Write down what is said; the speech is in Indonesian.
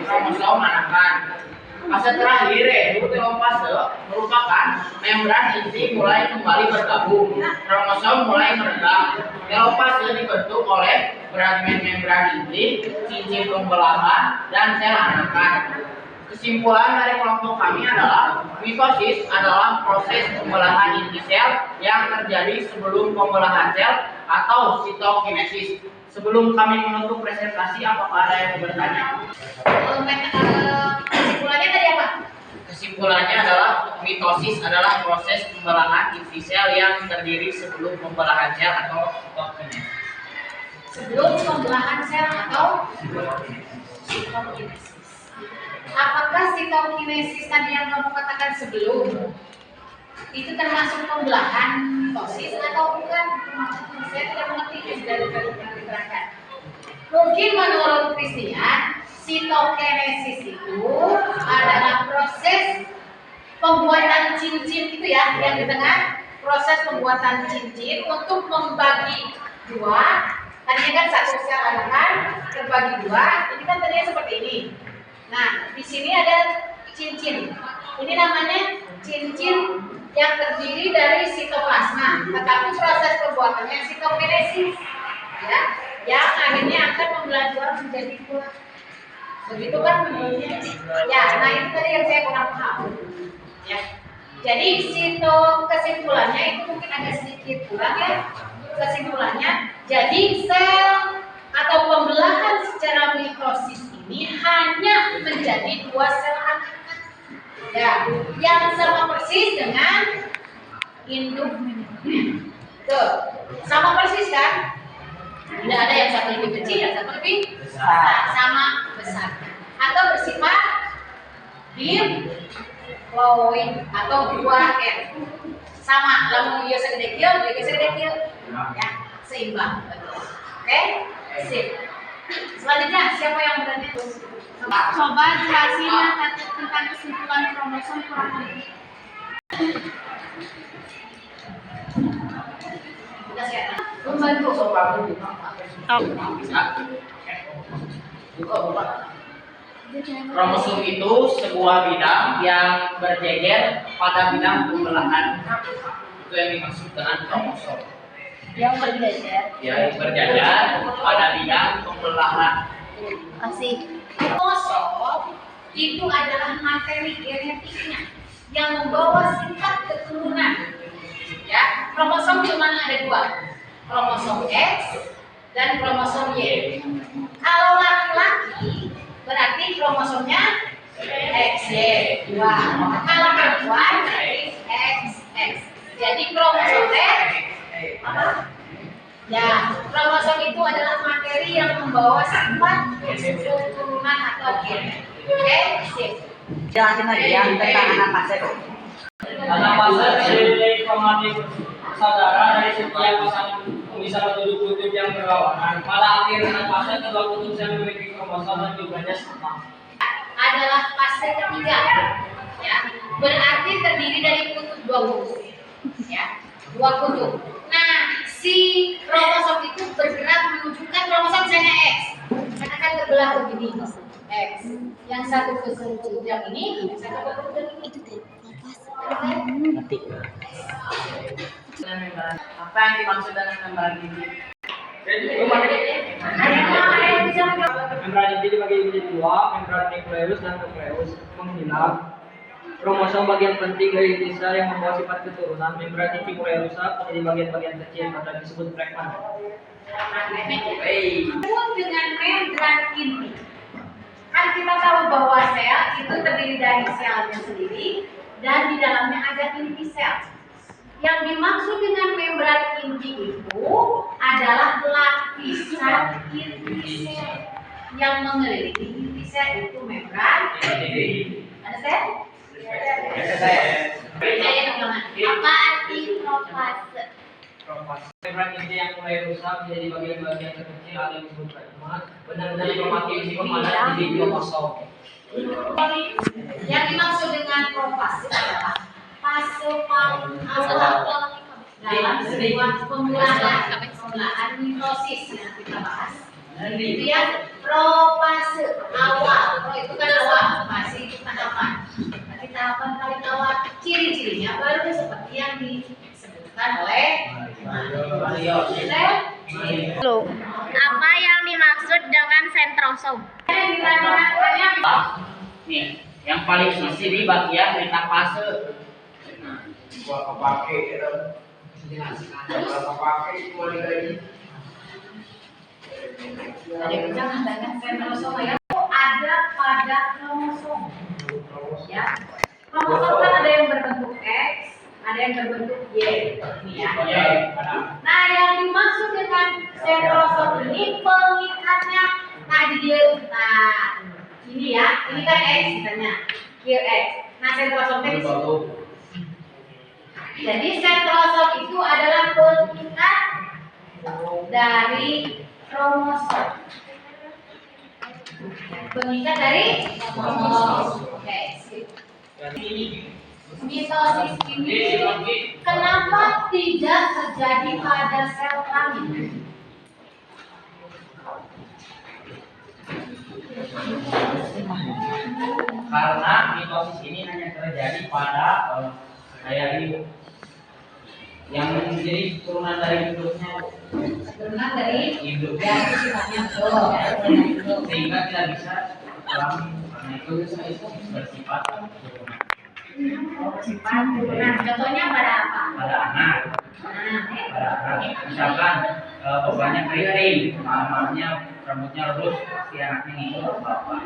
kromosom anakan. Fase terakhir yaitu telofase merupakan membran inti mulai kembali bergabung, kromosom mulai meredah. Telofase dibentuk oleh fragmen membran inti, cincin pembelahan, dan sel anakan. Kesimpulan dari kelompok kami adalah mitosis adalah proses pembelahan inti sel yang terjadi sebelum pembelahan sel atau sitokinesis. Sebelum kami menutup presentasi, apakah ada yang bertanya? Kesimpulannya tadi apa? Kesimpulannya adalah mitosis adalah proses pembelahan inti sel yang terdiri sebelum pembelahan sel atau sitokinesis. Sebelum pembelahan sel atau sitokinesis. Apakah sitokinesis tadi yang kamu katakan sebelum itu termasuk pembelahan mitosis atau bukan? Saya tidak mengerti dari yang diterangkan. Mungkin menurut Christian, sitokinesis itu adalah proses pembuatan cincin itu ya, yang di tengah proses pembuatan cincin untuk membagi dua. Tadinya kan satu sel anakan terbagi dua, ini kan tadinya seperti ini. Nah, di sini ada cincin. Ini namanya cincin yang terdiri dari sitoplasma, tetapi proses pembuatannya sitokinesis, ya, yang akhirnya akan membelah dua menjadi dua. Begitu kan menurutnya? Ya, nah itu tadi yang saya kurang paham. Ya, jadi kesimpulannya itu mungkin agak sedikit kurang ya. Kesimpulannya, jadi sel atau pembelahan secara mitosis ini hanya menjadi dua sel anakan. Ya, yang sama persis dengan induk. Tuh, sama persis kan? Tidak ada yang satu lebih kecil, yang satu lebih besar, sama besar. Atau bersifat diploid atau 2R. Sama, lamun dia segede kieu, dia segede kieu. Ya, seimbang. Oke? Sip. Selanjutnya, siapa yang bertanya? Coba jelasin tentang kesimpulan kromosom kurang lebih. Membantu sobat. Kromosom itu sebuah bidang yang berjejer pada bidang pembelahan. Itu yang dimaksud dengan kromosom. Yang berjejer. Yang berjajar pada bidang pembelahan. Kasih. Kromosom itu adalah materi genetiknya yang membawa sifat keturunan. Ya, kromosom cuma ada dua, kromosom X dan kromosom Y. Kalau laki-laki berarti kromosomnya XY. Kalau perempuan berarti XX. Jadi kromosom X ya, kromosom itu adalah materi yang membawa sifat keturunan atau gen. Oke, sip. Jelasin lagi yang tentang anak fase. Anak fase dari kromatik saudara dari setiap bisa kutub-kutub yang berlawanan. Pada akhir anak fase kedua kutub yang memiliki kromosom dan jumlahnya sama. Adalah fase ketiga, ya. Berarti terdiri dari dua kutub, ya, dua kutub. Nah, si kromosom itu bergerak menunjukkan kromosom misalnya X, akan terbelah begini, X. Yang satu ke yang ini, yang satu ke yang ini. Ngerti. Apa yang dimaksud dengan membran inti? Membran inti dibagi menjadi dua, membran nukleus dan nukleus menghilang. Kromosom bagian penting dari inti sel yang membawa sifat keturunan. Membran inti mulai rusak menjadi bagian-bagian kecil atau disebut fragmen. Disebut dengan membran inti. Kan kita tahu bahwa sel itu terdiri dari selnya sendiri dan di dalamnya ada inti sel. Yang dimaksud dengan membran inti itu adalah lapisan inti sel yang mengelilingi inti sel itu membran inti. Ada sel? Apa arti profase? Membran inti yang mulai rusak menjadi bagian-bagian terkecil atau disebut fragmen. Benar-benar kromatik isi pemadat jadi kromosom. Yang dimaksud dengan profase adalah fase paling awal dalam sebuah pembelahan mitosis yang kita bahas. Itu ya, profase awal. Pro itu kromosom. Nih, yang paling sisi di bagian metafase. Gua kepake itu. Gua kepake gua lagi. Ada jangan banyak sentrosom ya. Ada pada kromosom. Ya. Kromosom kan ada yang berbentuk X, ada yang berbentuk Y. Ini ya. Nah, yang dimaksud dengan sentrosom ini pengikatnya. Nah, di dia. Nah, ini ya. Ini kan X katanya. Here X. Nah, sentrosom di situ. Jadi sentrosom itu adalah pengikat dari kromosom. Pengikat dari kromosom. Oke, sip. Mitosis ini kenapa tidak terjadi pada sel kelamin? Karena mitosis ini hanya terjadi pada kayak ibu yang menjadi turunan dari induknya, Turunan dari induknya yang sifatnya betul. sehingga tidak bisa kelamin. Karena itu bersifat turunan Sifat turunan. Contohnya pada apa? pada anak. Pada anak, misalkan bapaknya keriting, malamnya rambutnya lurus, pasti anaknya ngikut bapak.